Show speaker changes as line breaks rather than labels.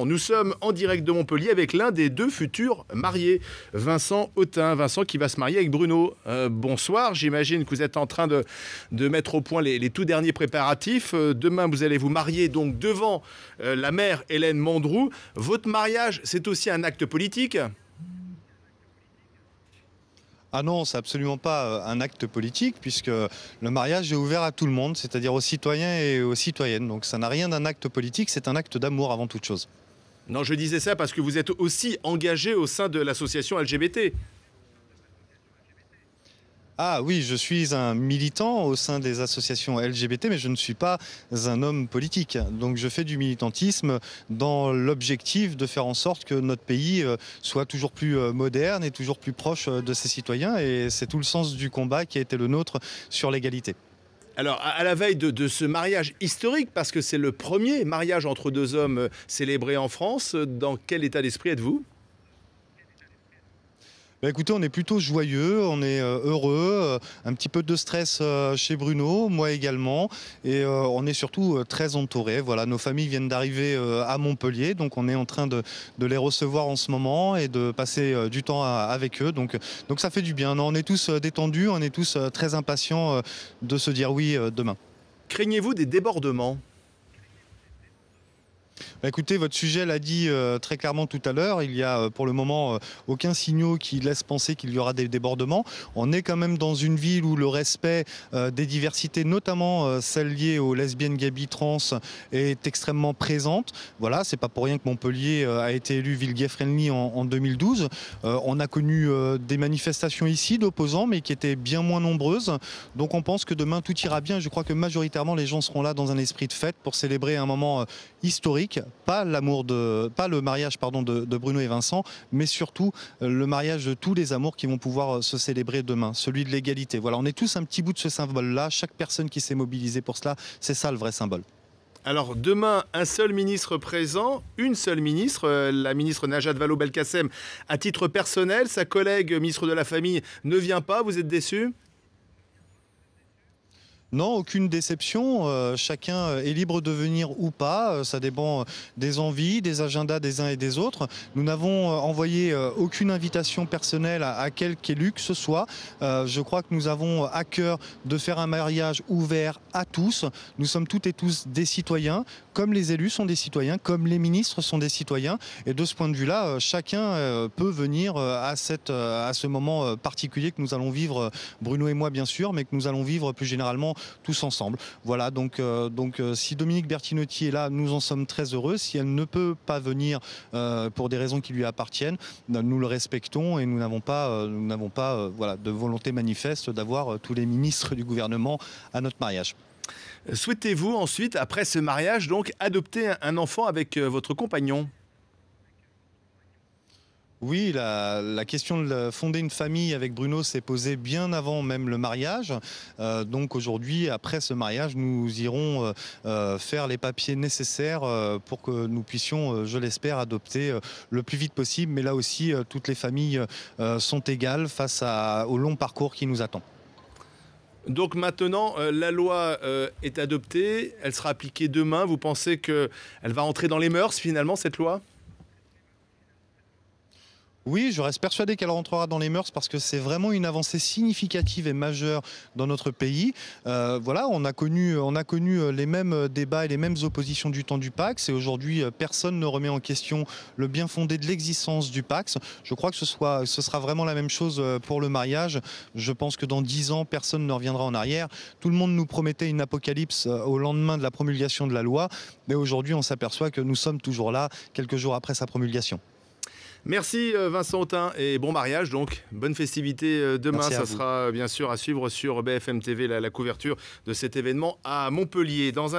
Nous sommes en direct de Montpellier avec l'un des deux futurs mariés, Vincent Autain. Vincent qui va se marier avec Bruno. Bonsoir, j'imagine que vous êtes en train de mettre au point les tout derniers préparatifs. Demain, vous allez vous marier donc devant la mère Hélène Mandroux. Votre mariage, c'est aussi un acte politique ?
Ah non, c'est absolument pas un acte politique puisque le mariage est ouvert à tout le monde, c'est-à-dire aux citoyens et aux citoyennes. Donc ça n'a rien d'un acte politique, c'est un acte d'amour avant toute chose.
Non, je disais ça parce que vous êtes aussi engagé au sein de l'association LGBT.
Ah oui, je suis un militant au sein des associations LGBT, mais je ne suis pas un homme politique. Donc je fais du militantisme dans l'objectif de faire en sorte que notre pays soit toujours plus moderne et toujours plus proche de ses citoyens. Et c'est tout le sens du combat qui a été le nôtre sur l'égalité.
Alors, à la veille de ce mariage historique, parce que c'est le premier mariage entre deux hommes célébré en France, dans quel état d'esprit êtes-vous ?
Écoutez, on est plutôt joyeux, on est heureux, un petit peu de stress chez Bruno, moi également, et on est surtout très entourés. Voilà, nos familles viennent d'arriver à Montpellier, donc on est en train de les recevoir en ce moment et de passer du temps avec eux. Donc ça fait du bien. Non, on est tous détendus, on est tous très impatients de se dire oui demain.
Craignez-vous des débordements ?
Écoutez, votre sujet l'a dit très clairement tout à l'heure. Il y a pour le moment aucun signal qui laisse penser qu'il y aura des débordements. On est quand même dans une ville où le respect des diversités, notamment celles liées aux lesbiennes, gays, trans, est extrêmement présente. Voilà, c'est pas pour rien que Montpellier a été élu ville gay friendly en 2012. On a connu des manifestations ici d'opposants, mais qui étaient bien moins nombreuses. Donc on pense que demain tout ira bien. Je crois que majoritairement les gens seront là dans un esprit de fête pour célébrer un moment historique. Pas le mariage de Bruno et Vincent, mais surtout le mariage de tous les amours qui vont pouvoir se célébrer demain, celui de l'égalité. Voilà, on est tous un petit bout de ce symbole-là. Chaque personne qui s'est mobilisée pour cela, c'est ça le vrai symbole.
Alors demain, un seul ministre présent, une seule ministre, la ministre Najat Vallaud-Belkacem, à titre personnel. Sa collègue ministre de la Famille ne vient pas, vous êtes déçu ?
Non, aucune déception. Chacun est libre de venir ou pas. Ça dépend des envies, des agendas des uns et des autres. Nous n'avons envoyé aucune invitation personnelle à quelque élu que ce soit. Je crois que nous avons à cœur de faire un mariage ouvert à tous. Nous sommes toutes et tous des citoyens, comme les élus sont des citoyens, comme les ministres sont des citoyens. Et de ce point de vue-là, chacun peut venir à ce moment particulier que nous allons vivre, Bruno et moi bien sûr, mais que nous allons vivre plus généralement tous ensemble. Voilà, donc si Dominique Bertinotti est là, nous en sommes très heureux. Si elle ne peut pas venir pour des raisons qui lui appartiennent, nous le respectons et nous n'avons pas voilà, de volonté manifeste d'avoir tous les ministres du gouvernement à notre mariage.
Souhaitez-vous ensuite, après ce mariage, donc adopter un enfant avec votre compagnon ?
Oui, la question de fonder une famille avec Bruno s'est posée bien avant même le mariage. Donc aujourd'hui, après ce mariage, nous irons faire les papiers nécessaires pour que nous puissions, je l'espère, adopter le plus vite possible. Mais là aussi, toutes les familles sont égales face au long parcours qui nous attend.
Donc maintenant, la loi est adoptée, elle sera appliquée demain. Vous pensez qu'elle va entrer dans les mœurs finalement, cette loi ?
Oui, je reste persuadé qu'elle rentrera dans les mœurs parce que c'est vraiment une avancée significative et majeure dans notre pays. Voilà, on a connu les mêmes débats et les mêmes oppositions du temps du Pacs et aujourd'hui, personne ne remet en question le bien fondé de l'existence du Pacs. Je crois que ce sera vraiment la même chose pour le mariage. Je pense que dans 10 ans, personne ne reviendra en arrière. Tout le monde nous promettait une apocalypse au lendemain de la promulgation de la loi, mais aujourd'hui, on s'aperçoit que nous sommes toujours là, quelques jours après sa promulgation.
Merci Vincent Autain et bon mariage donc. Bonne festivité demain. Ça sera bien sûr à suivre sur BFM TV la couverture de cet événement à Montpellier. Dans un